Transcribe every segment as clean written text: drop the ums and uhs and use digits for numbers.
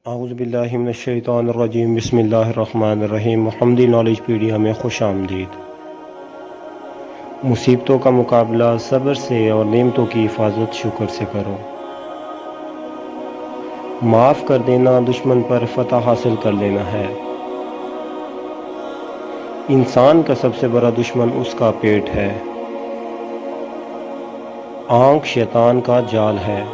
اعوذ باللہ من الشیطان الرجیم بسم اللہ الرحمن الرحیم محمدی نالج پیڈیا میں خوش آمدید۔ مصیبتوں کا مقابلہ صبر سے اور نعمتوں کی حفاظت شکر سے کرو۔ معاف کر دینا دشمن پر فتح حاصل کر لینا ہے۔ انسان کا سب سے بڑا دشمن اس کا پیٹ ہے۔ آنکھ شیطان کا جال ہے۔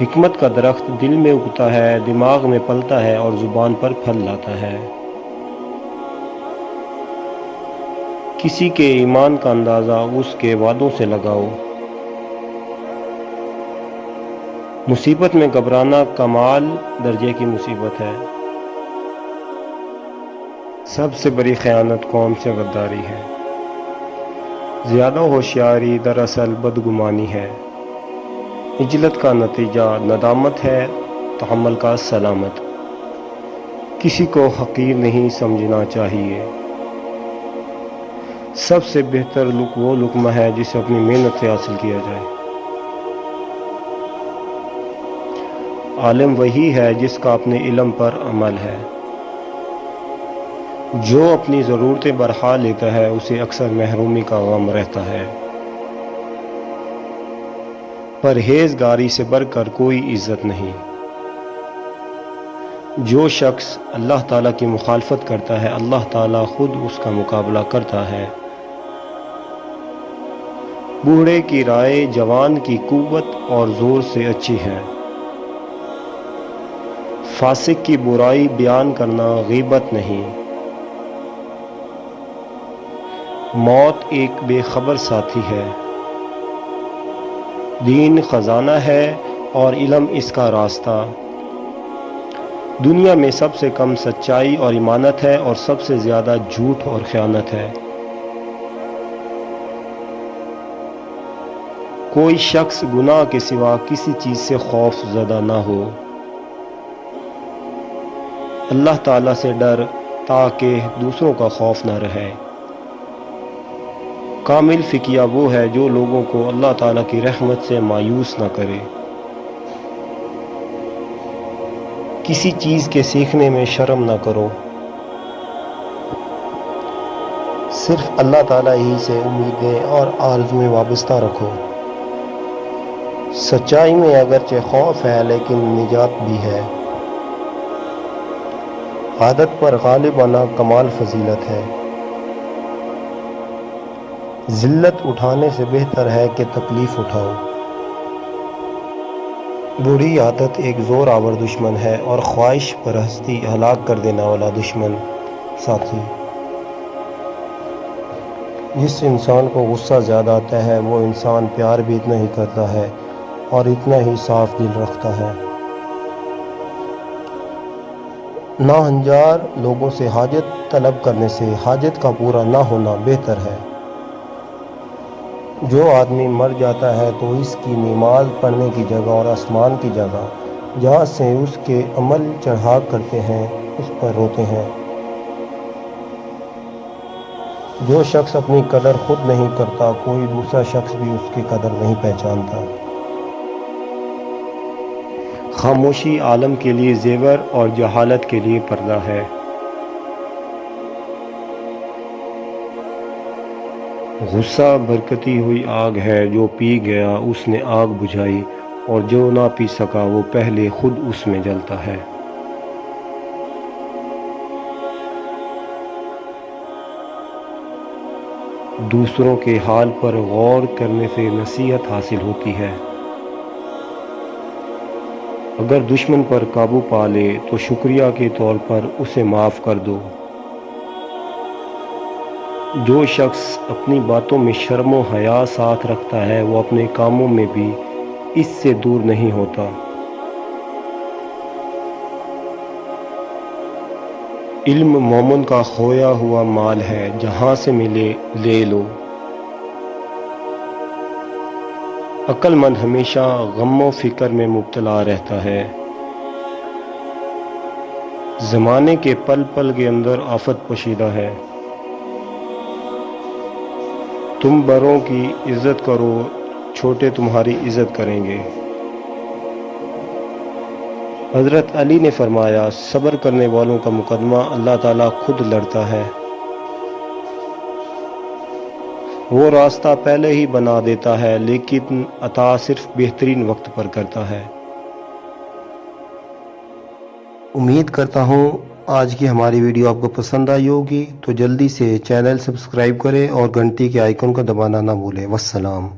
حکمت کا درخت دل میں اگتا ہے، دماغ میں پلتا ہے اور زبان پر پھل لاتا ہے۔ کسی کے ایمان کا اندازہ اس کے وعدوں سے لگاؤ۔ مصیبت میں گھبرانا کمال درجے کی مصیبت ہے۔ سب سے بڑی خیانت قوم سے غداری ہے۔ زیادہ ہوشیاری دراصل بدگمانی ہے۔ عجلت کا نتیجہ ندامت ہے، تحمل کا سلامت۔ کسی کو حقیر نہیں سمجھنا چاہیے۔ سب سے بہتر وہ لقمہ ہے جسے اپنی محنت سے حاصل کیا جائے۔ عالم وہی ہے جس کا اپنے علم پر عمل ہے۔ جو اپنی ضرورتیں برحال لیتا ہے اسے اکثر محرومی کا غم رہتا ہے۔ پرہیزگاری سے بڑھ کر کوئی عزت نہیں۔ جو شخص اللہ تعالیٰ کی مخالفت کرتا ہے اللہ تعالیٰ خود اس کا مقابلہ کرتا ہے۔ بوڑھے کی رائے جوان کی قوت اور زور سے اچھی ہے۔ فاسق کی برائی بیان کرنا غیبت نہیں۔ موت ایک بے خبر ساتھی ہے۔ دین خزانہ ہے اور علم اس کا راستہ۔ دنیا میں سب سے کم سچائی اور امانت ہے اور سب سے زیادہ جھوٹ اور خیانت ہے۔ کوئی شخص گناہ کے سوا کسی چیز سے خوف زدہ نہ ہو۔ اللہ تعالیٰ سے ڈر تاکہ دوسروں کا خوف نہ رہے۔ کامل فقیہ وہ ہے جو لوگوں کو اللہ تعالیٰ کی رحمت سے مایوس نہ کرے۔ کسی چیز کے سیکھنے میں شرم نہ کرو۔ صرف اللہ تعالیٰ ہی سے امیدیں اور آرزویں وابستہ رکھو۔ سچائی میں اگرچہ خوف ہے لیکن نجات بھی ہے۔ عادت پر غالب آنا کمال فضیلت ہے۔ ذلت اٹھانے سے بہتر ہے کہ تکلیف اٹھاؤ۔ بری عادت ایک زور آور دشمن ہے اور خواہش پرستی ہلاک کر دینے والا دشمن ساتھی۔ جس انسان کو غصہ زیادہ آتا ہے وہ انسان پیار بھی اتنا ہی کرتا ہے اور اتنا ہی صاف دل رکھتا ہے۔ ناہنجار لوگوں سے حاجت طلب کرنے سے حاجت کا پورا نہ ہونا بہتر ہے۔ جو آدمی مر جاتا ہے تو اس کی نماز پڑھنے کی جگہ اور آسمان کی جگہ جہاں سے اس کے عمل چڑھا کرتے ہیں اس پر روتے ہیں۔ جو شخص اپنی قدر خود نہیں کرتا کوئی دوسرا شخص بھی اس کی قدر نہیں پہچانتا۔ خاموشی عالم کے لیے زیور اور جہالت کے لیے پردہ ہے۔ غصہ برکتی ہوئی آگ ہے، جو پی گیا اس نے آگ بجھائی اور جو نہ پی سکا وہ پہلے خود اس میں جلتا ہے۔ دوسروں کے حال پر غور کرنے سے نصیحت حاصل ہوتی ہے۔ اگر دشمن پر قابو پا لے تو شکریہ کے طور پر اسے معاف کر دو۔ جو شخص اپنی باتوں میں شرم و حیا ساتھ رکھتا ہے وہ اپنے کاموں میں بھی اس سے دور نہیں ہوتا۔ علم مومن کا کھویا ہوا مال ہے، جہاں سے ملے لے لو۔ عقل مند ہمیشہ غم و فکر میں مبتلا رہتا ہے۔ زمانے کے پل پل کے اندر آفت پوشیدہ ہے۔ تم بڑوں کی عزت کرو، چھوٹے تمہاری عزت کریں گے۔ حضرت علی نے فرمایا، صبر کرنے والوں کا مقدمہ اللہ تعالیٰ خود لڑتا ہے۔ وہ راستہ پہلے ہی بنا دیتا ہے، لیکن عطا صرف بہترین وقت پر کرتا ہے۔ امید کرتا ہوں آج کی ہماری ویڈیو آپ کو پسند آئی ہوگی، تو جلدی سے چینل سبسکرائب کریں اور گھنٹی کے آئیکن کو دبانا نہ بھولیں۔ والسلام۔